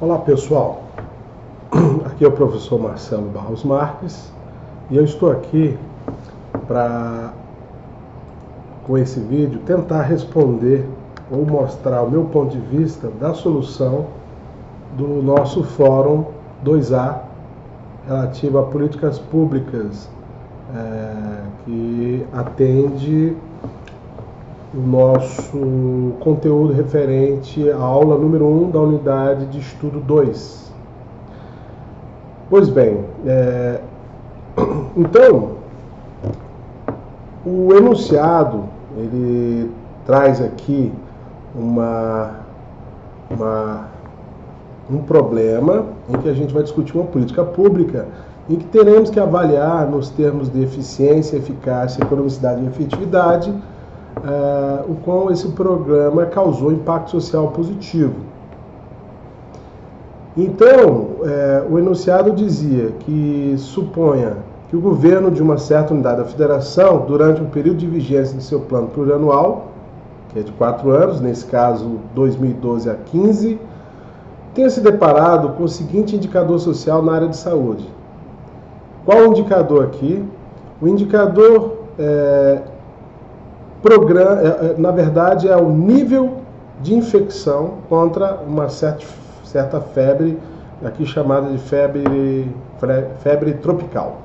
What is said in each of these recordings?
Olá pessoal, aqui é o professor Marcelo Barros Marques e eu estou aqui para, com esse vídeo, tentar responder ou mostrar o meu ponto de vista da solução do nosso Fórum 2A relativo a políticas públicas que atende o nosso conteúdo referente à aula número 1 da unidade de estudo 2. Pois bem, então, o enunciado, ele traz aqui um problema em que a gente vai discutir uma política pública em que teremos que avaliar nos termos de eficiência, eficácia, economicidade e efetividade o qual esse programa causou impacto social positivo. Então, o enunciado dizia que suponha que o governo de uma certa unidade da federação, durante um período de vigência de seu plano plurianual, que é de 4 anos, nesse caso 2012 a 15, tenha se deparado com o seguinte indicador social na área de saúde. Qual o indicador aqui? O indicador na verdade, é o nível de infecção contra uma certa febre, aqui chamada de febre tropical.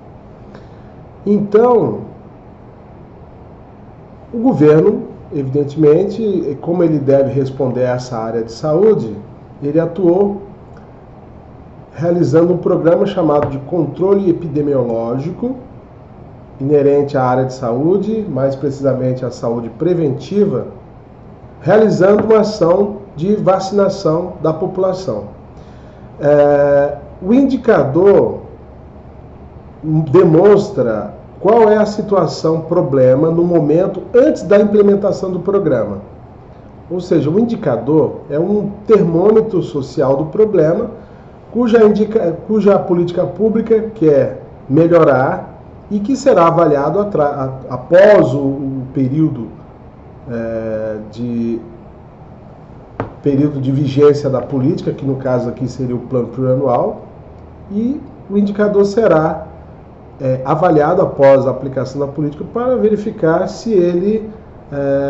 Então, o governo, evidentemente, como ele deve responder a essa área de saúde, ele atuou realizando um programa chamado de controle epidemiológico, inerente à área de saúde, mais precisamente à saúde preventiva, realizando uma ação de vacinação da população. O indicador demonstra qual é a situação problema no momento antes da implementação do programa. Ou seja, o indicador é um termômetro social do problema, cuja política pública quer melhorar e que será avaliado após o período de vigência da política, que no caso aqui seria o plano plurianual, e o indicador será avaliado após a aplicação da política para verificar se ele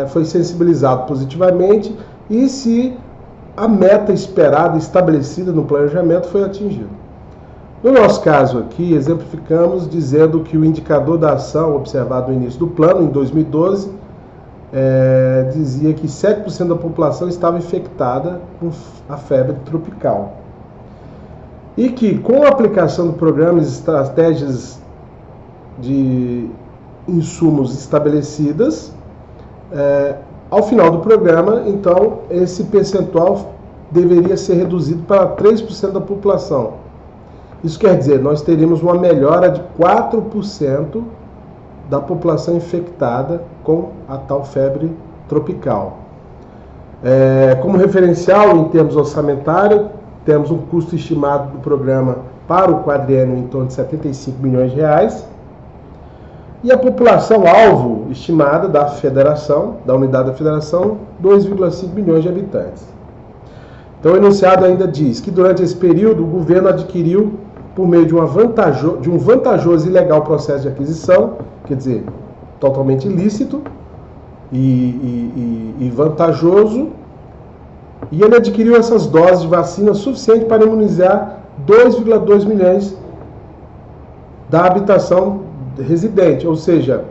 foi sensibilizado positivamente e se a meta esperada, estabelecida no planejamento, foi atingida. No nosso caso aqui, exemplificamos dizendo que o indicador da ação observado no início do plano, em 2012, dizia que 7% da população estava infectada com a febre tropical. E que, com a aplicação do programa e estratégias de insumos estabelecidas, ao final do programa, então, esse percentual deveria ser reduzido para 3% da população. Isso quer dizer, nós teríamos uma melhora de 4% da população infectada com a tal febre tropical. Como referencial, em termos orçamentários, temos um custo estimado do programa para o quadriênio em torno de 75 milhões de reais. E a população-alvo estimada da federação, da unidade da federação, 2,5 milhões de habitantes. Então o enunciado ainda diz que durante esse período o governo adquiriu, por meio de um vantajoso e legal processo de aquisição, quer dizer, totalmente ilícito e vantajoso, e ele adquiriu essas doses de vacina suficiente para imunizar 2,2 milhões da habitação residente, ou seja,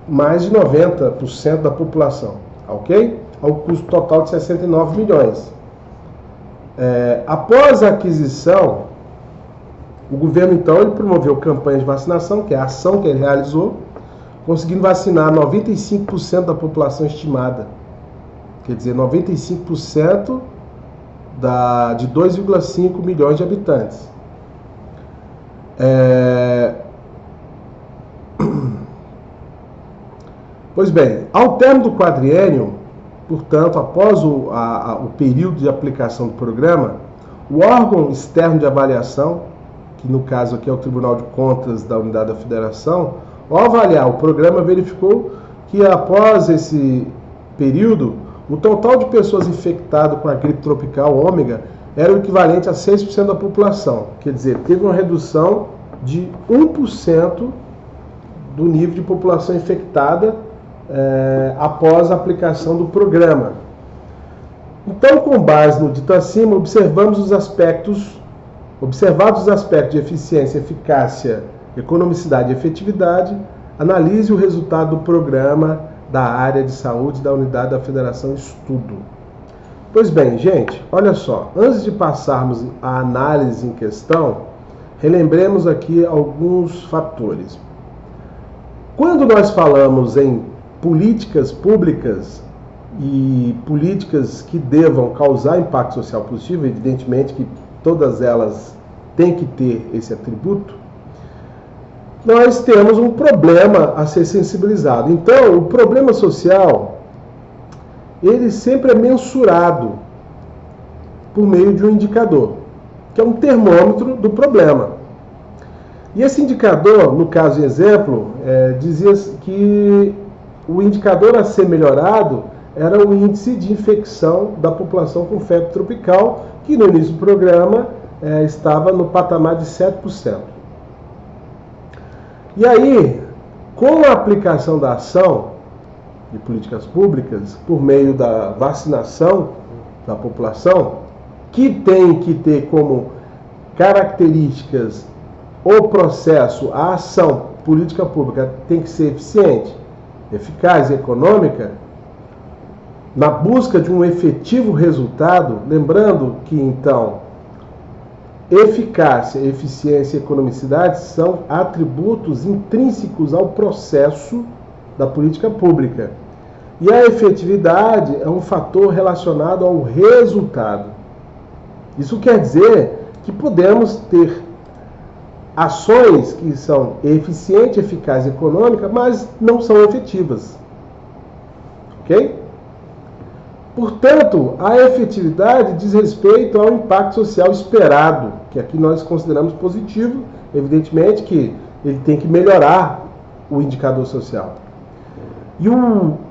mais de 90% da população, ok? Ao custo total de 69 milhões. Após a aquisição, o governo, então, ele promoveu campanha de vacinação, que é a ação que ele realizou, conseguindo vacinar 95% da população estimada. Quer dizer, 95% de 2,5 milhões de habitantes. Pois bem, ao término do quadriênio, portanto, após o período de aplicação do programa, o órgão externo de avaliação, que no caso aqui é o Tribunal de Contas da Unidade da Federação, ao avaliar o programa, verificou que após esse período, o total de pessoas infectadas com a gripe tropical ômega era o equivalente a 6% da população. Quer dizer, teve uma redução de 1% do nível de população infectada após a aplicação do programa. Então, com base no dito acima, observados os aspectos de eficiência, eficácia, economicidade e efetividade, analise o resultado do programa da área de saúde da unidade da Federação Estudo. Pois bem, gente, olha só, antes de passarmos à análise em questão, relembremos aqui alguns fatores. Quando nós falamos em políticas públicas e políticas que devam causar impacto social positivo, evidentemente que todas elas têm que ter esse atributo, nós temos um problema a ser sensibilizado. Então, o problema social, ele sempre é mensurado por meio de um indicador, que é um termômetro do problema. E esse indicador, no caso em exemplo, dizia que o indicador a ser melhorado era o índice de infecção da população com febre tropical, que no início do programa estava no patamar de 7%. E aí, com a aplicação da ação de políticas públicas, por meio da vacinação da população, que tem que ter como características o processo, a ação política pública tem que ser eficiente, eficaz e econômica, na busca de um efetivo resultado, lembrando que, então, eficácia, eficiência e economicidade são atributos intrínsecos ao processo da política pública. E a efetividade é um fator relacionado ao resultado. Isso quer dizer que podemos ter ações que são eficientes, eficazes e econômicas, mas não são efetivas. Ok? Portanto, a efetividade diz respeito ao impacto social esperado, que aqui nós consideramos positivo, evidentemente que ele tem que melhorar o indicador social. E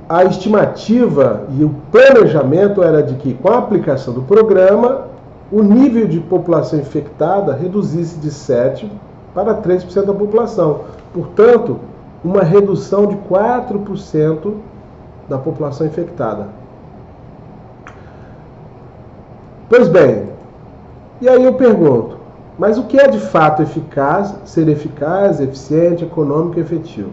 a estimativa e o planejamento era de que, com a aplicação do programa, o nível de população infectada reduzisse de 7% para 3% da população. Portanto, uma redução de 4% da população infectada. Pois bem, e aí eu pergunto, mas o que é de fato eficaz, ser eficaz, eficiente, econômico e efetivo?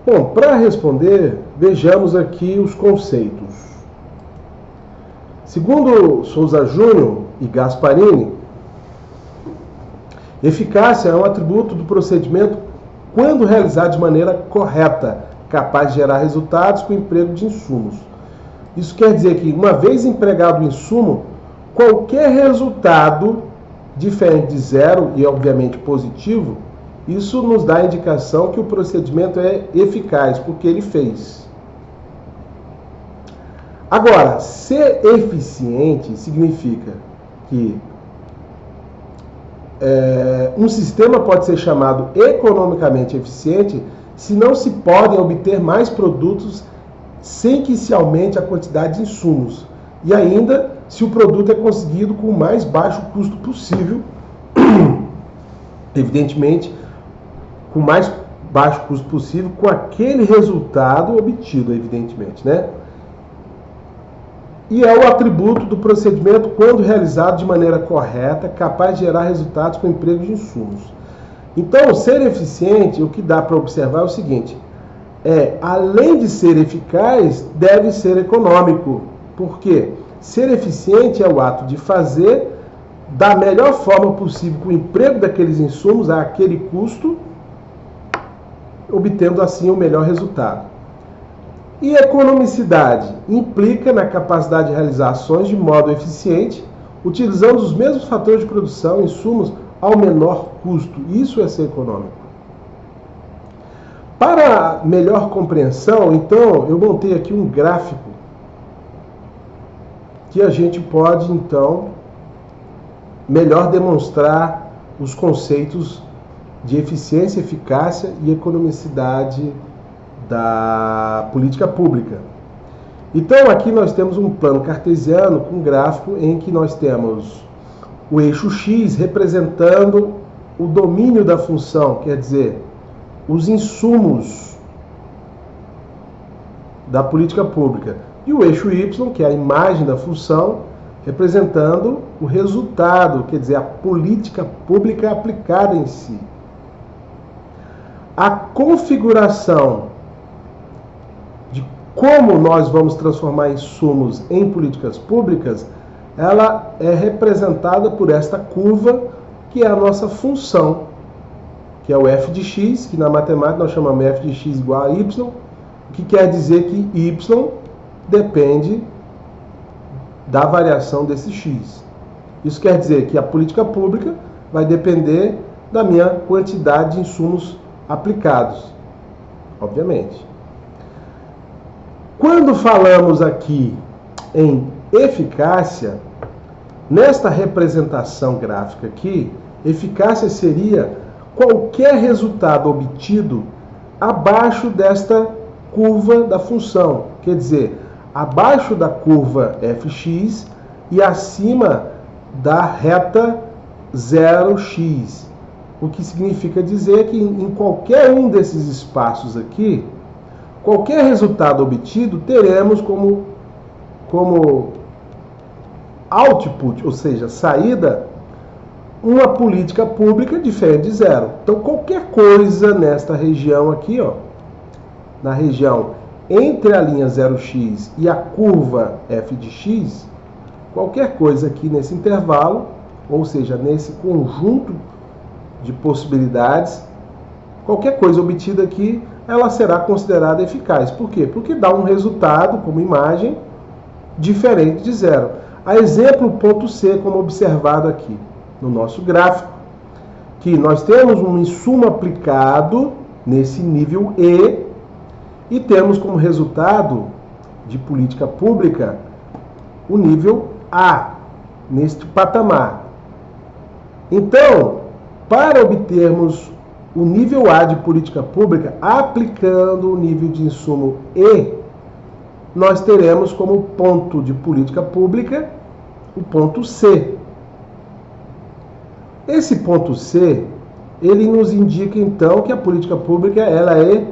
Bom, para responder, vejamos aqui os conceitos. Segundo Souza Júnior e Gasparini, eficácia é um atributo do procedimento quando realizado de maneira correta, capaz de gerar resultados com o emprego de insumos. Isso quer dizer que, uma vez empregado o insumo, qualquer resultado diferente de zero, e obviamente positivo, isso nos dá a indicação que o procedimento é eficaz, porque ele fez. Agora, ser eficiente significa que um sistema pode ser chamado economicamente eficiente se não se podem obter mais produtos sem que se aumente a quantidade de insumos, e ainda se o produto é conseguido com o mais baixo custo possível, evidentemente, com o mais baixo custo possível, com aquele resultado obtido, evidentemente, né? E é o atributo do procedimento quando realizado de maneira correta, capaz de gerar resultados com o emprego de insumos. Então, ser eficiente, o que dá para observar é o seguinte: além de ser eficaz, deve ser econômico. Por quê? Ser eficiente é o ato de fazer da melhor forma possível com o emprego daqueles insumos a aquele custo, obtendo assim o melhor resultado. E economicidade implica na capacidade de realizar ações de modo eficiente, utilizando os mesmos fatores de produção e insumos ao menor custo. Isso é ser econômico. Para melhor compreensão, então, eu montei aqui um gráfico que a gente pode, então, melhor demonstrar os conceitos de eficiência, eficácia e economicidade da política pública. Então aqui nós temos um plano cartesiano com um gráfico em que nós temos o eixo X representando o domínio da função, quer dizer, os insumos da política pública. E o eixo Y, que é a imagem da função, representando o resultado, quer dizer, a política pública aplicada em si. A configuração de como nós vamos transformar insumos em políticas públicas, ela é representada por esta curva, que é a nossa função, que é o f de x, que na matemática nós chamamos f de x igual a y, o que quer dizer que y depende da variação desse x. Isso quer dizer que a política pública vai depender da minha quantidade de insumos aplicados, obviamente. Quando falamos aqui em eficácia, nesta representação gráfica aqui, eficácia seria qualquer resultado obtido abaixo desta curva da função, quer dizer, abaixo da curva fx e acima da reta 0x. O que significa dizer que em qualquer um desses espaços aqui, qualquer resultado obtido, teremos como output, ou seja, saída, uma política pública diferente de zero. Então, qualquer coisa nesta região aqui, ó, na região entre a linha 0x e a curva f de x, qualquer coisa aqui nesse intervalo, ou seja, nesse conjunto de possibilidades, qualquer coisa obtida aqui, ela será considerada eficaz. Por quê? Porque dá um resultado, como imagem, diferente de zero. A exemplo, ponto C, como observado aqui no nosso gráfico, que nós temos um insumo aplicado nesse nível E temos como resultado de política pública o nível A, neste patamar. Então, para obtermos o nível A de política pública, aplicando o nível de insumo E, nós teremos como ponto de política pública o ponto C. Esse ponto C, ele nos indica então que a política pública ela é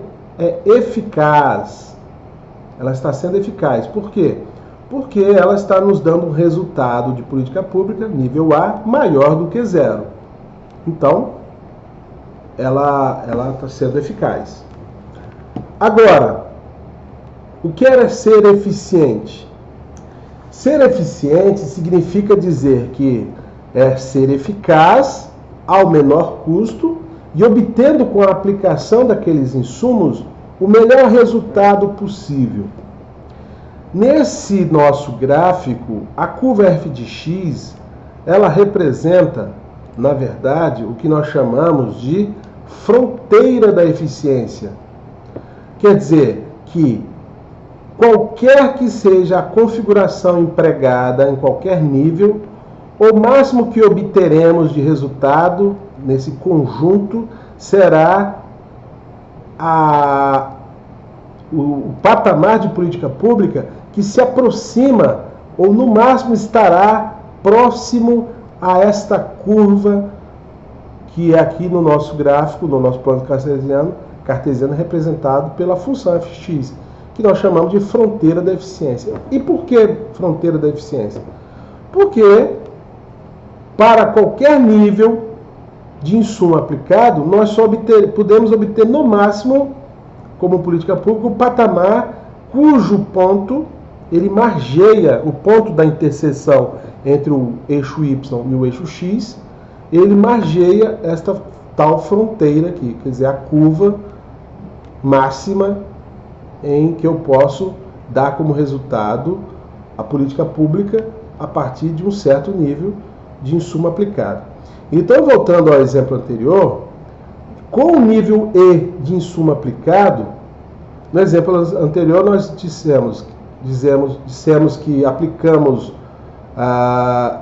eficaz. Ela está sendo eficaz. Por quê? Porque ela está nos dando um resultado de política pública, nível A, maior do que zero. Então, ela está sendo eficaz. Agora, o que é ser eficiente? Ser eficiente significa dizer que é ser eficaz ao menor custo e obtendo com a aplicação daqueles insumos o melhor resultado possível. Nesse nosso gráfico, a curva f de x, ela representa, na verdade, o que nós chamamos de fronteira da eficiência. Quer dizer que qualquer que seja a configuração empregada em qualquer nível, o máximo que obteremos de resultado nesse conjunto será o patamar de política pública que se aproxima ou no máximo estará próximo a esta curva que é aqui no nosso gráfico, no nosso plano cartesiano representado pela função fx, que nós chamamos de fronteira da eficiência. E por que fronteira da eficiência? Porque para qualquer nível de insumo aplicado, nós só podemos obter no máximo, como política pública, o patamar cujo ponto ele margeia, o ponto da interseção entre o eixo Y e o eixo X, ele margeia esta tal fronteira aqui, quer dizer, a curva máxima em que eu posso dar como resultado a política pública a partir de um certo nível de insumo aplicado. Então, voltando ao exemplo anterior, com o nível E de insumo aplicado, no exemplo anterior nós dissemos que aplicamos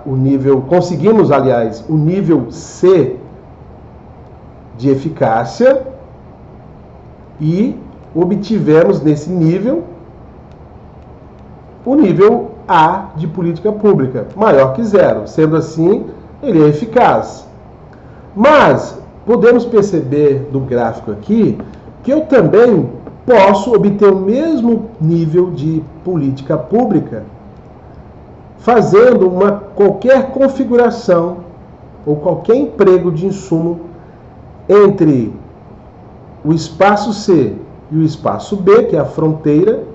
o nível, conseguimos, aliás, o nível C de eficácia e obtivemos nesse nível o nível A de política pública, maior que 0. Sendo assim, ele é eficaz. Mas podemos perceber do gráfico aqui que eu também posso obter o mesmo nível de política pública fazendo qualquer configuração ou qualquer emprego de insumo entre o espaço C e o espaço B, que é a fronteira.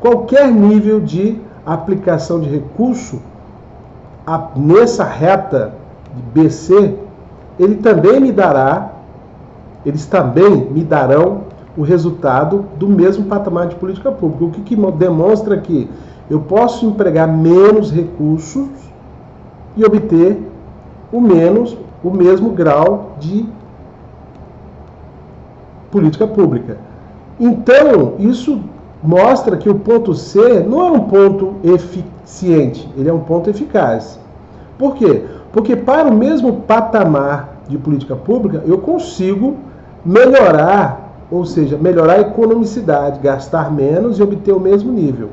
Qualquer nível de aplicação de recurso nessa reta de BC, eles também me darão o resultado do mesmo patamar de política pública, o que demonstra que eu posso empregar menos recursos e obter o mesmo grau de política pública. Então, isso mostra que o ponto C não é um ponto eficiente, ele é um ponto eficaz. Por quê? Porque para o mesmo patamar de política pública, eu consigo melhorar, ou seja, melhorar a economicidade, gastar menos e obter o mesmo nível.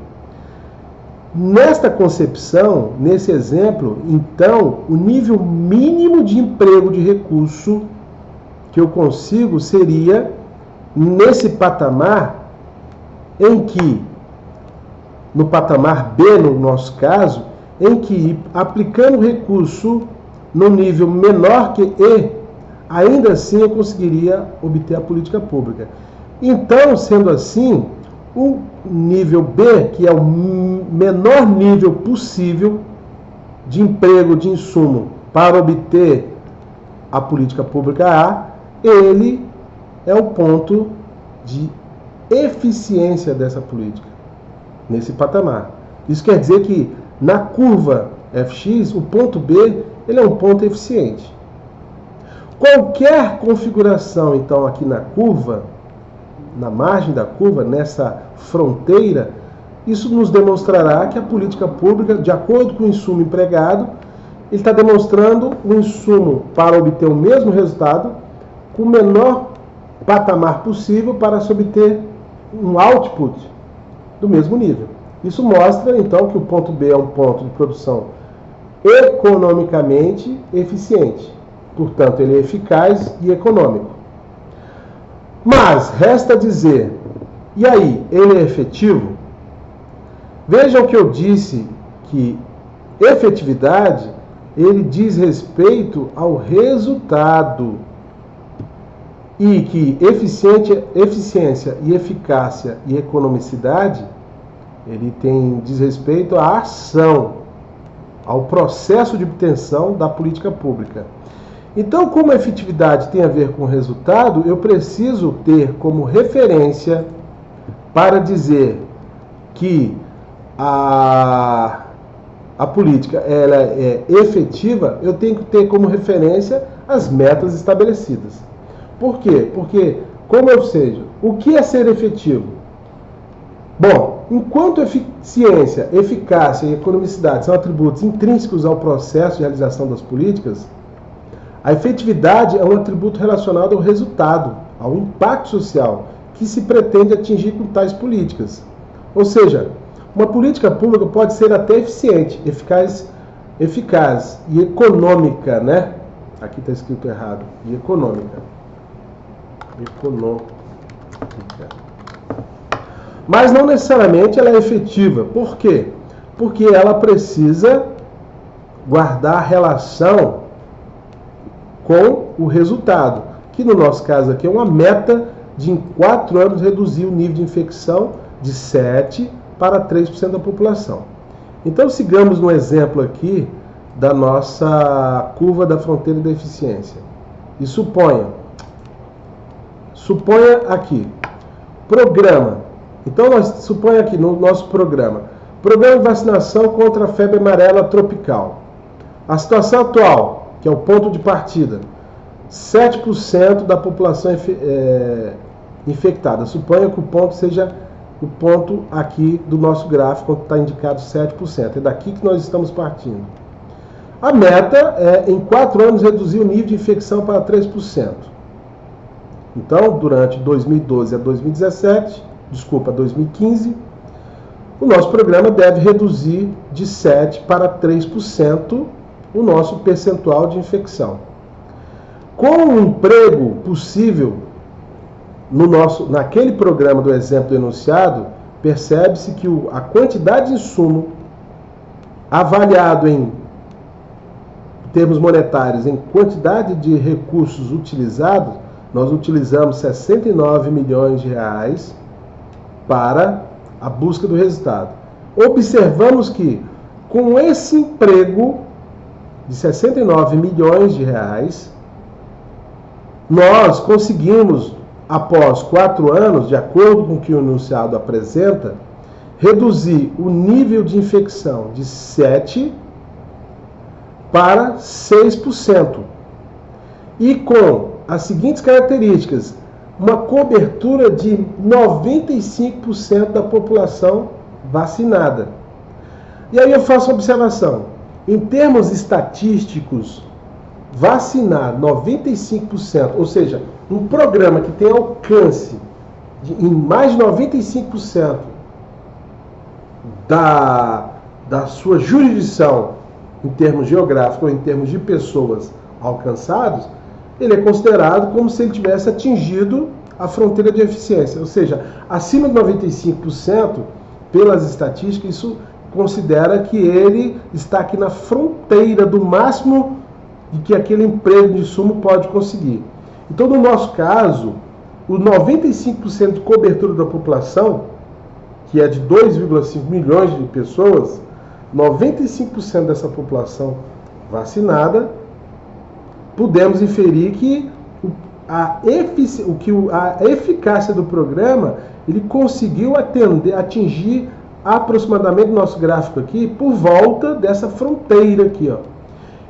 Nesta concepção, nesse exemplo, então, o nível mínimo de emprego de recurso que eu consigo seria nesse patamar em que, no patamar B, no nosso caso, em que, aplicando recurso no nível menor que E, ainda assim eu conseguiria obter a política pública. Então, sendo assim, o nível B, que é o menor nível possível de emprego de insumo para obter a política pública A, ele é o ponto de eficiência dessa política, nesse patamar. Isso quer dizer que na curva Fx, o ponto B, ele é um ponto eficiente. Qualquer configuração, então, aqui na curva, na margem da curva, nessa fronteira, isso nos demonstrará que a política pública, de acordo com o insumo empregado, ele está demonstrando um insumo para obter o mesmo resultado, com o menor patamar possível para se obter um output do mesmo nível. Isso mostra, então, que o ponto B é um ponto de produção economicamente eficiente. Portanto, ele é eficaz e econômico. Mas, resta dizer, e aí, ele é efetivo? Vejam que eu disse que efetividade, ele diz respeito ao resultado. E que eficiência e eficácia e economicidade, ele diz respeito à ação, ao processo de obtenção da política pública. Então, como a efetividade tem a ver com o resultado, eu preciso ter como referência para dizer que a política ela é efetiva, eu tenho que ter como referência as metas estabelecidas. Por quê? Porque, como eu seja, o que é ser efetivo? Bom, enquanto eficiência, eficácia e economicidade são atributos intrínsecos ao processo de realização das políticas, a efetividade é um atributo relacionado ao resultado, ao impacto social que se pretende atingir com tais políticas. Ou seja, uma política pública pode ser até eficiente, eficaz e econômica, né? Aqui está escrito errado, e econômica. Mas não necessariamente ela é efetiva. Por quê? Porque ela precisa guardar relação com o resultado, que no nosso caso aqui é uma meta de em 4 anos reduzir o nível de infecção de 7% para 3% da população. Então sigamos no exemplo aqui da nossa curva da fronteira da eficiência. E suponha aqui, programa. Então, suponha aqui no nosso programa de vacinação contra a febre amarela tropical. A situação atual, que é o ponto de partida, 7% da população infectada. Suponha que o ponto seja o ponto aqui do nosso gráfico, onde está indicado 7%. É daqui que nós estamos partindo. A meta é, em 4 anos, reduzir o nível de infecção para 3%. Então, durante 2012 a 2015, o nosso programa deve reduzir de 7% para 3% o nosso percentual de infecção. Com o emprego possível naquele programa do exemplo enunciado, percebe-se que a quantidade de insumo avaliado em termos monetários, em quantidade de recursos utilizados, nós utilizamos 69 milhões de reais para a busca do resultado. Observamos que com esse emprego de 69 milhões de reais, nós conseguimos, após 4 anos, de acordo com o que o enunciado apresenta, reduzir o nível de infecção de 7% para 6%. E com as seguintes características: uma cobertura de 95% da população vacinada. E aí eu faço uma observação. Em termos estatísticos, vacinar 95%, ou seja, um programa que tem alcance em mais de 95% da sua jurisdição, em termos geográficos ou em termos de pessoas alcançados, ele é considerado como se ele tivesse atingido a fronteira de eficiência. Ou seja, acima de 95%, pelas estatísticas, isso considera que ele está aqui na fronteira do máximo de que aquele emprego de insumo pode conseguir. Então, no nosso caso, o 95% de cobertura da população, que é de 2,5 milhões de pessoas, 95% dessa população vacinada, podemos inferir que a eficácia do programa, ele conseguiu atingir aproximadamente, no nosso gráfico aqui, por volta dessa fronteira aqui, ó.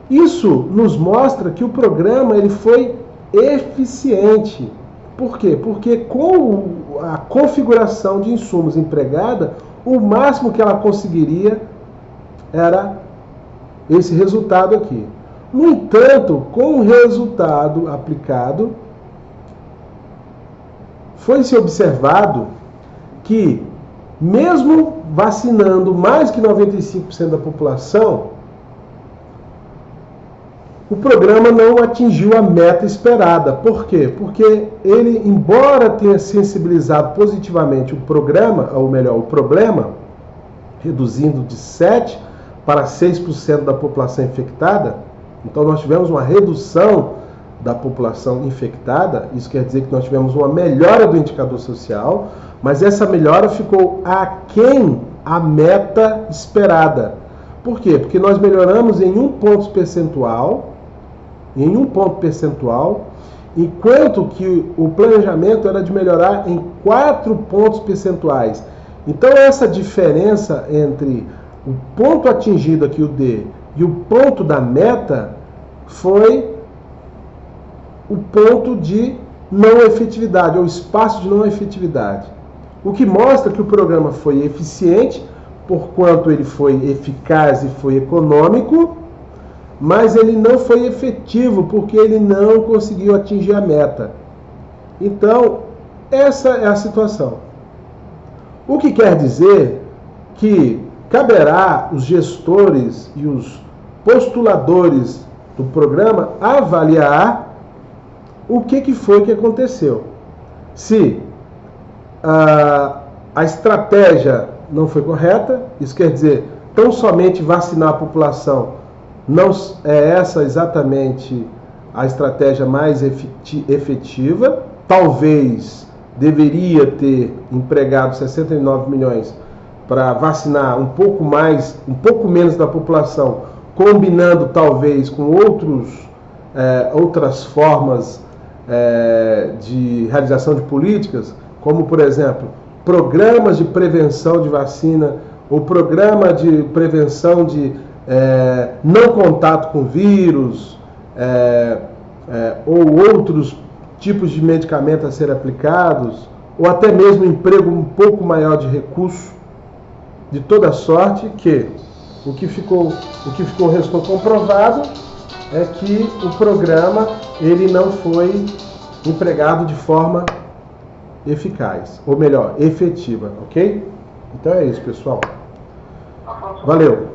Isso nos mostra que o programa ele foi eficiente. Por quê? Porque com a configuração de insumos empregada, o máximo que ela conseguiria era esse resultado aqui. No entanto, com o resultado aplicado, foi-se observado que, mesmo vacinando mais que 95% da população, o programa não atingiu a meta esperada. Por quê? Porque ele, embora tenha sensibilizado positivamente o programa, ou melhor, o problema, reduzindo de 7% para 6% da população infectada, então nós tivemos uma redução da população infectada, isso quer dizer que nós tivemos uma melhora do indicador social, mas essa melhora ficou aquém a meta esperada. Por quê? Porque nós melhoramos em 1 ponto percentual, enquanto que o planejamento era de melhorar em 4 pontos percentuais. Então essa diferença entre o ponto atingido aqui, o D, e o ponto da meta foi o ponto de não efetividade, ou espaço de não efetividade. O que mostra que o programa foi eficiente, porquanto ele foi eficaz e foi econômico, mas ele não foi efetivo, porque ele não conseguiu atingir a meta. Então, essa é a situação. O que quer dizer que caberá os gestores e os postuladores do programa avaliar o que foi que aconteceu. Se a estratégia não foi correta, isso quer dizer, tão somente vacinar a população não é essa exatamente a estratégia mais efetiva. Talvez deveria ter empregado 69 milhões para vacinar um pouco menos da população, combinando talvez com outras formas de realização de políticas, como, por exemplo, programas de prevenção de vacina, ou programa de prevenção de não contato com vírus, ou outros tipos de medicamentos a serem aplicados, ou até mesmo emprego um pouco maior de recurso, de toda sorte que o que restou comprovado é que o programa ele não foi empregado de forma eficaz, ou melhor, efetiva, ok? Então é isso, pessoal. Valeu!